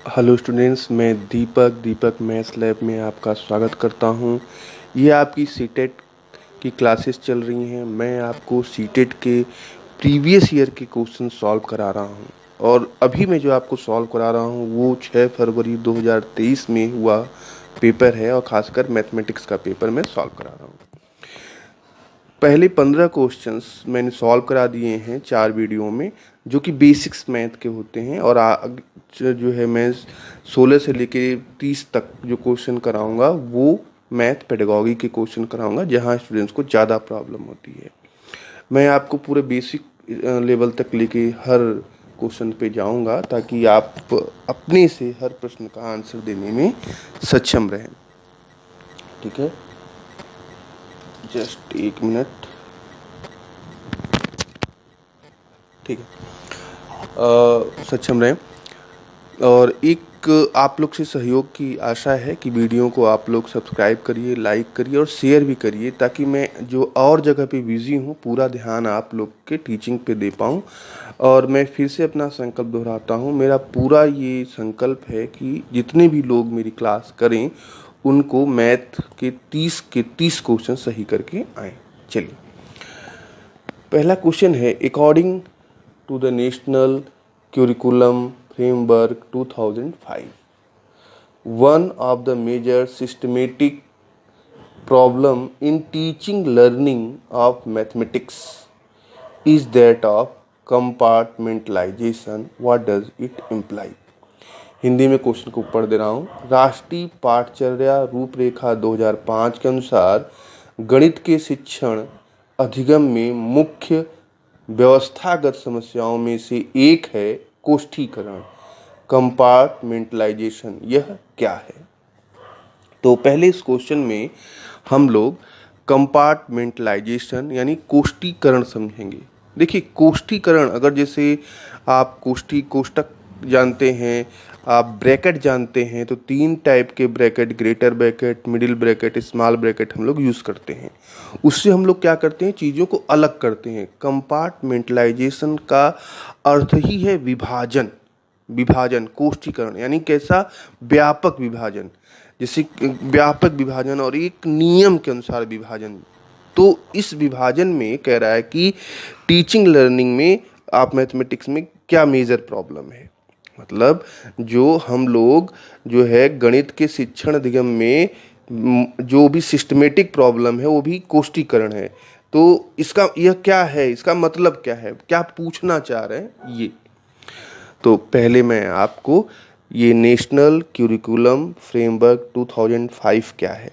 Hello students, मैं दीपक maths lab में आपका स्वागत करता हूं। ये आपकी सीटेट की क्लासेस चल रही हैं। मैं आपको सीटेट के प्रीवियस ईयर के क्वेश्चन सॉल्व करा रहा हूं और अभी मैं जो आपको सॉल्व करा रहा हूं वो 6 फरवरी 2023 में हुआ पेपर है और ख़ासकर मैथमेटिक्स का पेपर मैं सॉल्व करा रहा हूँ। पहले 15 क्वेश्चंस मैंने सॉल्व करा दिए हैं 4 वीडियो में, जो कि बेसिक्स मैथ के होते हैं। और जो है मैं 16 से लेके 30 तक जो क्वेश्चन कराऊंगा वो मैथ पेडागॉजी के क्वेश्चन कराऊंगा, जहां स्टूडेंट्स को ज़्यादा प्रॉब्लम होती है। मैं आपको पूरे बेसिक लेवल तक लेके हर क्वेश्चन पे जाऊंगा ताकि आप अपने से हर प्रश्न का आंसर देने में सक्षम रहें। ठीक है, जस्ट एक मिनट। ठीक है, सक्षम रहें। और एक आप लोग से सहयोग की आशा है कि वीडियो को आप लोग सब्सक्राइब करिए, लाइक करिए और शेयर भी करिए, ताकि मैं जो और जगह पे बिज़ी हूँ पूरा ध्यान आप लोग के टीचिंग पे दे पाऊँ। और मैं फिर से अपना संकल्प दोहराता हूँ, मेरा पूरा ये संकल्प है कि जितने भी लोग मेरी क्लास करें उनको मैथ के 30 क्वेश्चन सही करके आएँ। चलिए, पहला क्वेश्चन है, according to the national curriculum framework 2005, one of the major systematic problem in teaching learning of mathematics is that of compartmentalization. What does it imply? Hindi में क्वेश्चन को पढ़ दे रहा हूँ। राष्ट्रीय पाठचर्या रूपरेखा 2005 के अनुसार गणित के शिक्षण अधिगम में मुख्य व्यवस्थागत समस्याओं में से एक है कोष्ठीकरण, कंपार्टमेंटलाइजेशन। यह क्या है? तो पहले इस क्वेश्चन में हम लोग कंपार्टमेंटलाइजेशन यानी कोष्ठीकरण समझेंगे। देखिए, कोष्ठीकरण, अगर जैसे आप कोष्ठक जानते हैं, आप ब्रैकेट जानते हैं, तो 3 टाइप के bracket, greater bracket, middle bracket, small bracket हम लोग यूज़ करते हैं। उससे हम लोग क्या करते हैं, चीज़ों को अलग करते हैं। कंपार्टमेंटलाइजेशन का अर्थ ही है विभाजन, कोष्ठीकरण यानी कैसा, व्यापक विभाजन। जैसे व्यापक विभाजन और एक नियम के अनुसार विभाजन। तो इस विभाजन में कह रहा है कि टीचिंग लर्निंग में आप मैथमेटिक्स में क्या मेजर प्रॉब्लम है। मतलब जो हम लोग जो है गणित के शिक्षण अधिगम में जो भी सिस्टमेटिक प्रॉब्लम है वो भी कोष्ठीकरण है। तो इसका यह क्या है, इसका मतलब क्या है, क्या पूछना चाह रहे हैं ये। तो पहले मैं आपको ये नेशनल क्यूरिकुलम फ्रेमवर्क 2005 क्या है,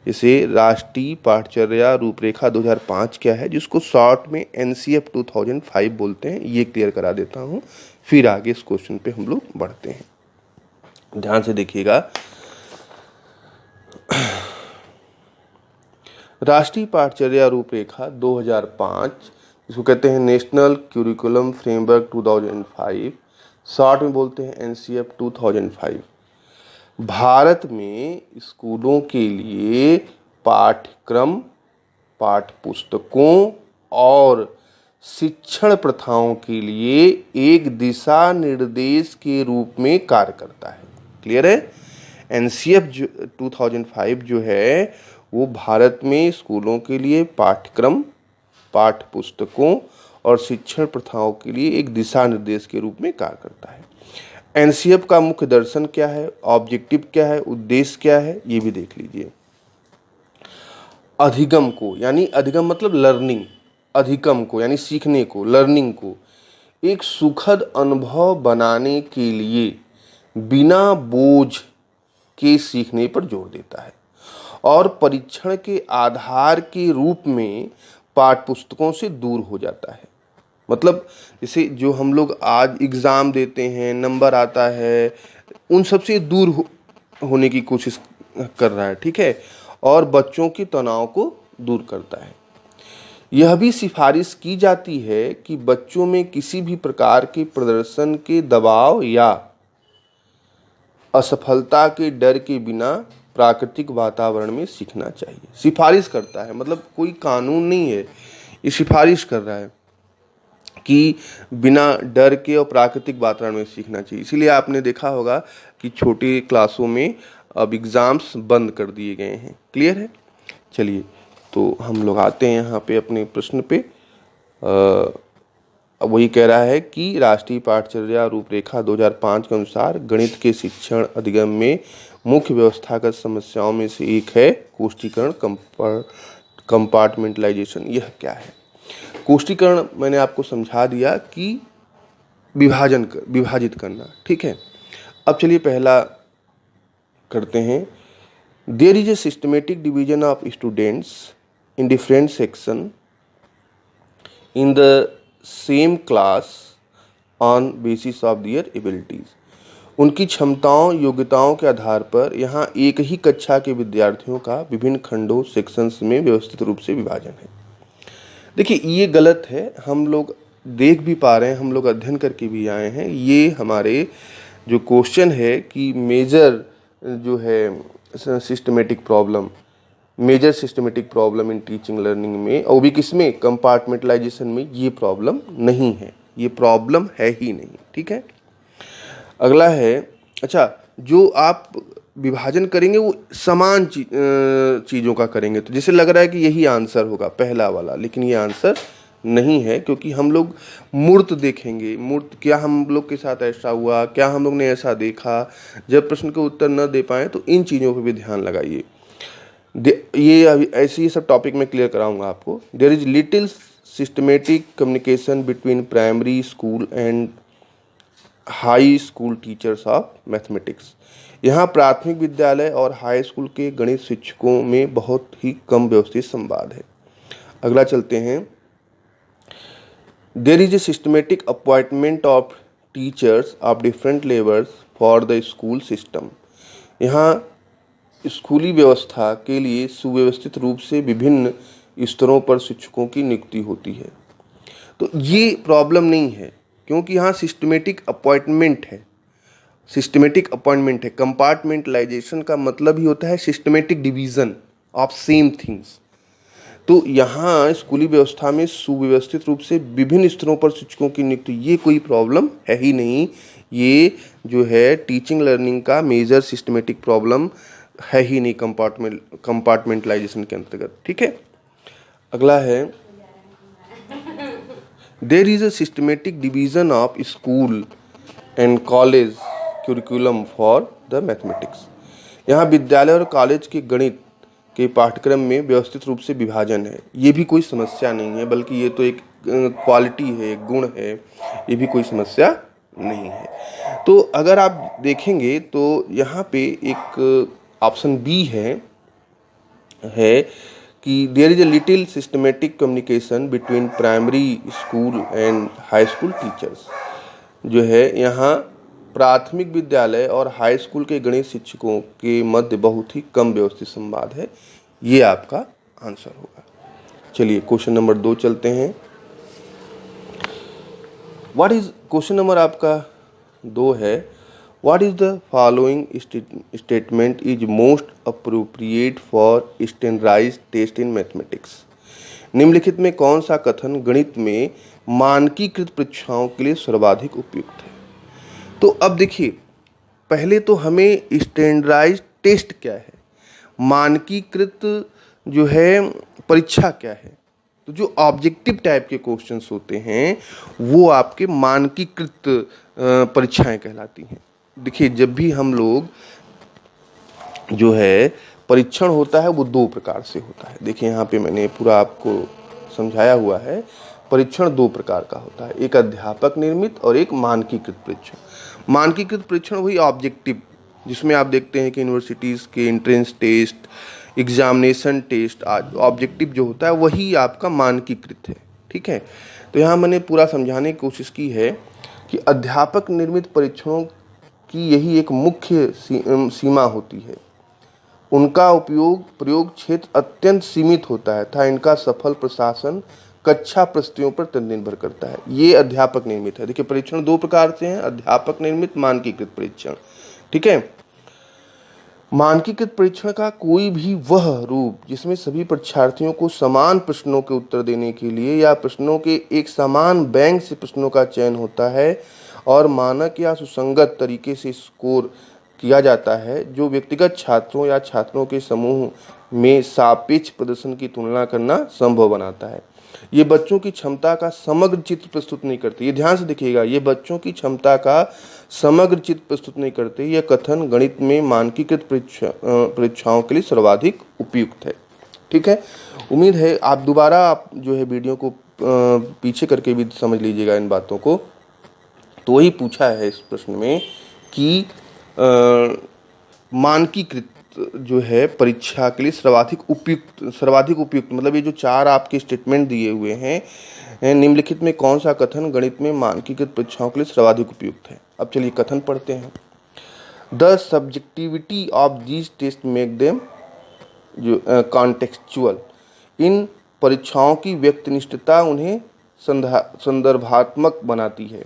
जैसे राष्ट्रीय पाठचर्या रूपरेखा 2005 क्या है, जिसको शॉर्ट में NCF 2005 बोलते हैं, ये क्लियर करा देता हूँ। फिर आगे इस क्वेश्चन पे हम लोग बढ़ते हैं। ध्यान से देखिएगा। राष्ट्रीय पाठचर्या रूपरेखा 2005, इसको कहते हैं नेशनल क्यूरिकुलम फ्रेमवर्क 2005, शॉर्ट में बोलते हैं NCF 2005। भारत में स्कूलों के लिए पाठ्यक्रम, पाठ्यपुस्तकों और शिक्षण प्रथाओं के लिए एक दिशा निर्देश के रूप में कार्य करता है। क्लियर है? NCF 2005 जो है वो भारत में स्कूलों के लिए पाठ्यक्रम, पाठ्यपुस्तकों और शिक्षण प्रथाओं के लिए एक दिशा निर्देश के रूप में कार्य करता है। NCF का मुख्य दर्शन क्या है, ऑब्जेक्टिव क्या है, उद्देश्य क्या है, ये भी देख लीजिए। अधिगम को, यानी अधिगम मतलब लर्निंग, अधिगम को यानी सीखने को, लर्निंग को एक सुखद अनुभव बनाने के लिए बिना बोझ के सीखने पर जोर देता है और परीक्षण के आधार के रूप में पाठ्यपुस्तकों से दूर हो जाता है। मतलब जैसे जो हम लोग आज एग्ज़ाम देते हैं, नंबर आता है, उन सब से दूर होने की कोशिश कर रहा है। ठीक है, और बच्चों के तनाव को दूर करता है। यह भी सिफारिश की जाती है कि बच्चों में किसी भी प्रकार के प्रदर्शन के दबाव या असफलता के डर के बिना प्राकृतिक वातावरण में सीखना चाहिए। सिफारिश करता है, मतलब कोई कानून नहीं है, ये सिफारिश कर रहा है। कि बिना डर के और प्राकृतिक वातावरण में सीखना चाहिए। इसीलिए आपने देखा होगा कि छोटी क्लासों में अब एग्ज़ाम्स बंद कर दिए गए हैं। क्लियर है? चलिए, तो हम लोग आते हैं यहाँ पे अपने प्रश्न पे। अब वही कह रहा है कि राष्ट्रीय पाठचर्या रूपरेखा 2005 के अनुसार गणित के शिक्षण अधिगम में मुख्य व्यवस्थागत समस्याओं में से एक है कोष्ठीकरण, कंपार्टमेंटलाइजेशन। यह क्या है? कोष्ठीकरण मैंने आपको समझा दिया कि विभाजित करना। ठीक है, अब चलिए पहला करते हैं। There is a systematic division of students in different section in the same class on basis of their abilities. उनकी क्षमताओं योग्यताओं के आधार पर यहाँ एक ही कक्षा के विद्यार्थियों का विभिन्न खंडों सेक्शंस में व्यवस्थित रूप से विभाजन है। देखिए, ये गलत है। हम लोग देख भी पा रहे हैं, हम लोग अध्ययन करके भी आए हैं। ये हमारे जो क्वेश्चन है कि मेजर जो है systematic problem, major systematic problem in teaching learning में, और भी किसमें, कंपार्टमेंटलाइजेशन में, ये प्रॉब्लम नहीं है। ये प्रॉब्लम है ही नहीं। ठीक है, अगला है, अच्छा, जो आप विभाजन करेंगे वो समान चीज़ों का करेंगे। तो जैसे लग रहा है कि यही आंसर होगा पहला वाला, लेकिन ये आंसर नहीं है, क्योंकि हम लोग मूर्त देखेंगे। मूर्त, क्या हम लोग के साथ ऐसा हुआ, क्या हम लोग ने ऐसा देखा। जब प्रश्न के उत्तर न दे पाएँ तो इन चीज़ों पर भी ध्यान लगाइए। ये अभी ऐसे ही सब टॉपिक में क्लियर कराऊंगा आपको। There is little systematic communication between primary school and high school teachers of mathematics. यहाँ प्राथमिक विद्यालय और हाई स्कूल के गणित शिक्षकों में बहुत ही कम व्यवस्थित संवाद है। अगला चलते हैं। There is a systematic appointment of teachers of different levels for the school system. यहाँ स्कूली व्यवस्था के लिए सुव्यवस्थित रूप से विभिन्न स्तरों पर शिक्षकों की नियुक्ति होती है। तो ये प्रॉब्लम नहीं है, क्योंकि यहाँ सिस्टमेटिक अपॉइंटमेंट है। सिस्टमेटिक अपॉइंटमेंट है। कंपार्टमेंटलाइजेशन का मतलब ही होता है systematic division of same things. तो यहाँ स्कूली व्यवस्था में सुव्यवस्थित रूप से विभिन्न स्तरों पर शिक्षकों की नियुक्ति, ये कोई प्रॉब्लम है ही नहीं। ये जो है टीचिंग लर्निंग का मेजर सिस्टमेटिक प्रॉब्लम है ही नहीं कंपार्टमेंटलाइजेशन के अंतर्गत। ठीक है, अगला है। There is a systematic division of school and college curriculum for the mathematics. यहाँ विद्यालय और कॉलेज के गणित के पाठ्यक्रम में व्यवस्थित रूप से विभाजन है। ये भी कोई समस्या नहीं है, बल्कि ये तो एक क्वालिटी है, एक गुण है। ये भी कोई समस्या नहीं है। तो अगर आप देखेंगे तो यहाँ पे एक ऑप्शन बी है कि there is a little systematic communication between primary school and high school teachers. जो है यहाँ प्राथमिक विद्यालय और हाई स्कूल के गणित शिक्षकों के मध्य बहुत ही कम व्यवस्थित संवाद है। ये आपका आंसर होगा। चलिए क्वेश्चन नंबर 2 चलते हैं। व्हाट इज, क्वेश्चन नंबर आपका 2 है, what is the following statement is most appropriate for standardised test in mathematics. निम्नलिखित में कौन सा कथन गणित में मानकीकृत परीक्षाओं के लिए सर्वाधिक उपयुक्त है? तो अब देखिए, पहले तो हमें स्टैंडर्डाइज्ड टेस्ट क्या है, मानकीकृत जो है परीक्षा क्या है। तो जो ऑब्जेक्टिव टाइप के क्वेश्चंस होते हैं वो आपके मानकीकृत परीक्षाएं कहलाती हैं। देखिए, जब भी हम लोग जो है परीक्षण होता है वो 2 प्रकार से होता है। देखिए यहाँ पे मैंने पूरा आपको समझाया हुआ है। परीक्षण 2 प्रकार का होता है, एक अध्यापक निर्मित और एक मानकीकृत परीक्षण। मानकीकृत परीक्षण वही ऑब्जेक्टिव, जिसमें आप देखते हैं कि यूनिवर्सिटीज़ के entrance test, examination test, objective जो होता है वही आपका मानकीकृत है। ठीक है, तो यहाँ मैंने पूरा समझाने की कोशिश की है कि अध्यापक निर्मित परीक्षणों की यही एक मुख्य सीमा होती है। उनका प्रयोग क्षेत्र अत्यंत सीमित होता है तथा इनका सफल प्रशासन कक्षा प्रस्तुतियों पर निर्भर करता है। ये अध्यापक निर्मित है। देखिए, परीक्षण 2 प्रकार से हैं, अध्यापक निर्मित, मानकीकृत परीक्षण। ठीक है, मानकीकृत परीक्षण का कोई भी वह रूप जिसमें सभी परीक्षार्थियों को समान प्रश्नों के उत्तर देने के लिए या प्रश्नों के एक समान बैंक से प्रश्नों का चयन होता है और मानक या सुसंगत तरीके से स्कोर किया जाता है, जो व्यक्तिगत छात्रों या छात्रों के समूह में सापेक्ष प्रदर्शन की तुलना करना संभव बनाता है। ये बच्चों की क्षमता का समग्र चित्र प्रस्तुत नहीं करते। ये ध्यान से देखिएगा, ये बच्चों की क्षमता का समग्र चित्र प्रस्तुत नहीं करते। यह कथन गणित में मानकीकृत परीक्षाओं के लिए सर्वाधिक उपयुक्त है। ठीक है, उम्मीद है आप दोबारा आप जो है वीडियो को पीछे करके भी समझ लीजिएगा इन बातों को। तो वही पूछा है इस प्रश्न में कि मानकीकृत जो है परीक्षा के लिए सर्वाधिक उपयुक्त मतलब ये जो चार आपके स्टेटमेंट दिए हुए हैं, निम्नलिखित में कौन सा कथन गणित में मानकीकृत परीक्षाओं के लिए सर्वाधिक उपयुक्त है। अब चलिए कथन पढ़ते हैं। The subjectivity of these test make them जो कॉन्टेक्चुअल, इन परीक्षाओं की व्यक्तिनिष्ठता उन्हें संदर्भात्मक बनाती है।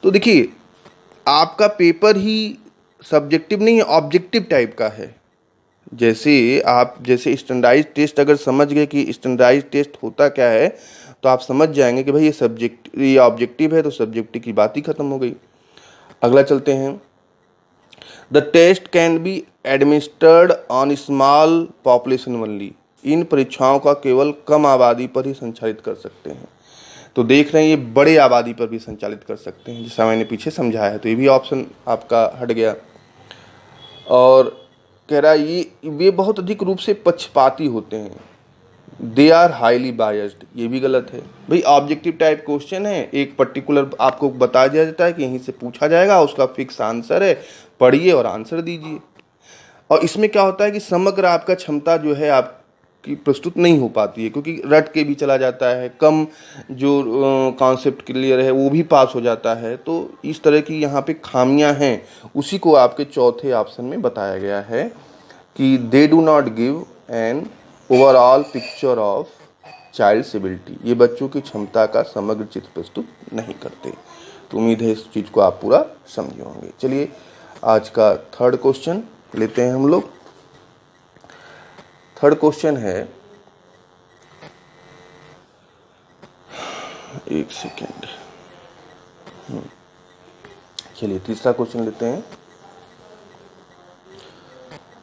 तो देखिए, आपका पेपर ही सब्जेक्टिव नहीं है, ऑब्जेक्टिव टाइप का है। जैसे स्टैंडर्डाइज टेस्ट अगर समझ गए कि स्टैंडर्डाइज टेस्ट होता क्या है, तो आप समझ जाएंगे कि भाई ये ऑब्जेक्टिव है, तो सब्जेक्टिव की बात ही खत्म हो गई। अगला चलते हैं। The test can be administered on small population only, इन परीक्षाओं का केवल कम आबादी पर ही संचालित कर सकते हैं। तो देख रहे हैं, ये बड़े आबादी पर भी संचालित कर सकते हैं, जैसा मैंने पीछे समझाया है। तो ये भी ऑप्शन आपका हट गया। और कह रहा है ये बहुत अधिक रूप से पक्षपाती होते हैं, दे आर हाईली बायस्ड, ये भी गलत है। भाई ऑब्जेक्टिव टाइप क्वेश्चन है, एक पर्टिकुलर आपको बता दिया जाता है कि यहीं से पूछा जाएगा, उसका फिक्स आंसर है, पढ़िए और आंसर दीजिए। और इसमें क्या होता है कि समग्र आपका क्षमता जो है आपकी प्रस्तुत नहीं हो पाती है, क्योंकि रट के भी चला जाता है, कम जो कॉन्सेप्ट क्लियर है वो भी पास हो जाता है। तो इस तरह की यहाँ पे खामियां हैं, उसी को आपके चौथे ऑप्शन में बताया गया है कि they do not give an overall picture of child's ability, ये बच्चों की क्षमता का समग्र चित्र प्रस्तुत नहीं करते। तो उम्मीद है इस चीज़ को आप पूरा समझे होंगे। चलिए आज का थर्ड क्वेश्चन लेते हैं हम लोग। थर्ड क्वेश्चन है, एक सेकेंड, चलिए तीसरा क्वेश्चन लेते हैं।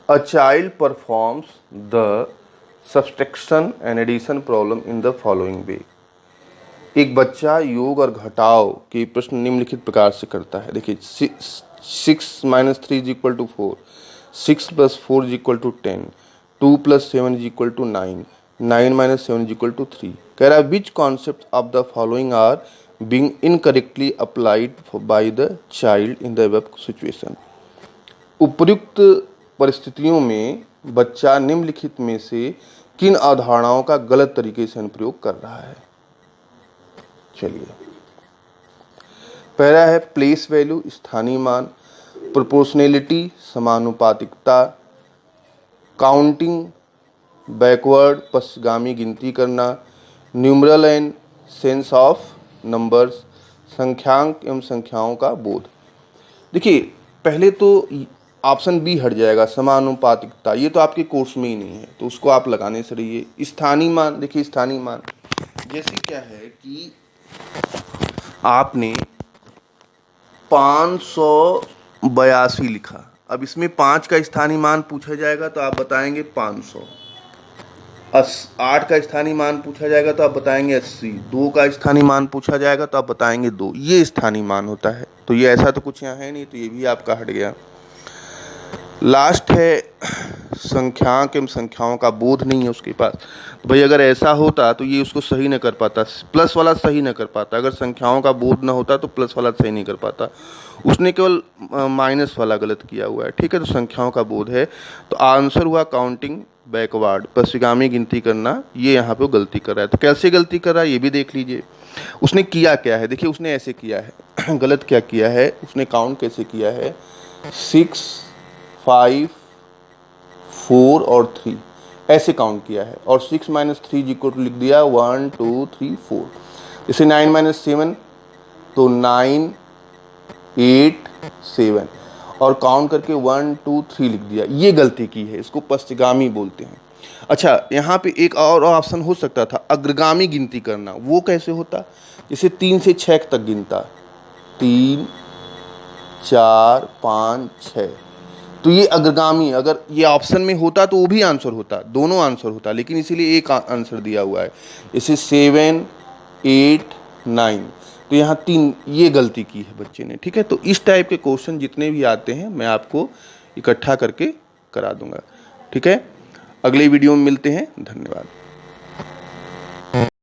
A child performs the subtraction and addition problem in the following way, एक बच्चा योग और घटाव के प्रश्न निम्नलिखित प्रकार से करता है। देखिए 6 - 3 = 4, 6 + 4 = 10, 2 + 7 = 9, 9 - 7 = 3। कह रहा है which concept of the following are being incorrectly applied by the child in the above situation, उपर्युक्त परिस्थितियों में बच्चा निम्नलिखित में से किन अवधारणाओं का गलत तरीके से अनुप्रयोग कर रहा है। चलिए, पहला है प्लेस वैल्यू, स्थानीय मान, प्रोपोर्शनैलिटी, समानुपातिकता, काउंटिंग बैकवर्ड, पश्चिगामी गिनती करना, numeral and sense of numbers, संख्यांक एवं संख्याओं का बोध। देखिए पहले तो ऑप्शन बी हट जाएगा, समानुपातिकता, ये तो आपके कोर्स में ही नहीं है, तो उसको आप लगाने से रहिए। स्थानीय मान, देखिए स्थानीय मान जैसे क्या है कि आपने 582 लिखा, अब इसमें 5 का स्थानीय मान पूछा जाएगा तो आप बताएंगे 500, 8 का स्थानीय मान पूछा जाएगा तो आप बताएंगे 80, 2 का स्थानीय मान पूछा जाएगा तो आप बताएंगे 2, ये स्थानीय मान होता है। तो ये ऐसा तो कुछ यहाँ है नहीं, तो ये भी आपका हट गया। लास्ट है संख्यांक एवं संख्याओं का बोध नहीं है उसके पास। तो भाई अगर ऐसा होता तो ये उसको सही न कर पाता, प्लस वाला सही न कर पाता, अगर संख्याओं का बोध न होता तो प्लस वाला सही नहीं कर पाता, उसने केवल माइनस वाला गलत किया हुआ है। ठीक है, तो संख्याओं का बोध है, तो आंसर हुआ काउंटिंग बैकवर्ड, पश्चिगामी गिनती करना, ये यहाँ पे गलती कर रहा है। तो कैसे गलती कर रहा है ये भी देख लीजिए। उसने किया क्या है, देखिए उसने ऐसे किया है गलत क्या किया है, उसने काउंट कैसे किया है, 6, 5, 4 और 3 ऐसे काउंट किया है, और 6 - 3 = लिख दिया 1 2 3 4। जैसे 9 - 7 तो 9 8 7, और काउंट करके 1 2 3 लिख दिया, ये गलती की है, इसको पश्चगामी बोलते हैं। अच्छा, यहाँ पे एक और ऑप्शन हो सकता था, अग्रगामी गिनती करना। वो कैसे होता? जैसे 3 से 6 तक गिनता, 3 4 5 6, तो ये अग्रगामी, अगर ये ऑप्शन में होता तो वो भी आंसर होता, दोनों आंसर होता, लेकिन इसीलिए एक आंसर दिया हुआ है। जैसे 7 8 9, तो यहाँ 3, ये गलती की है बच्चे ने। ठीक है, तो इस टाइप के क्वेश्चन जितने भी आते हैं मैं आपको इकट्ठा करके करा दूंगा। ठीक है, अगले वीडियो में मिलते हैं, धन्यवाद।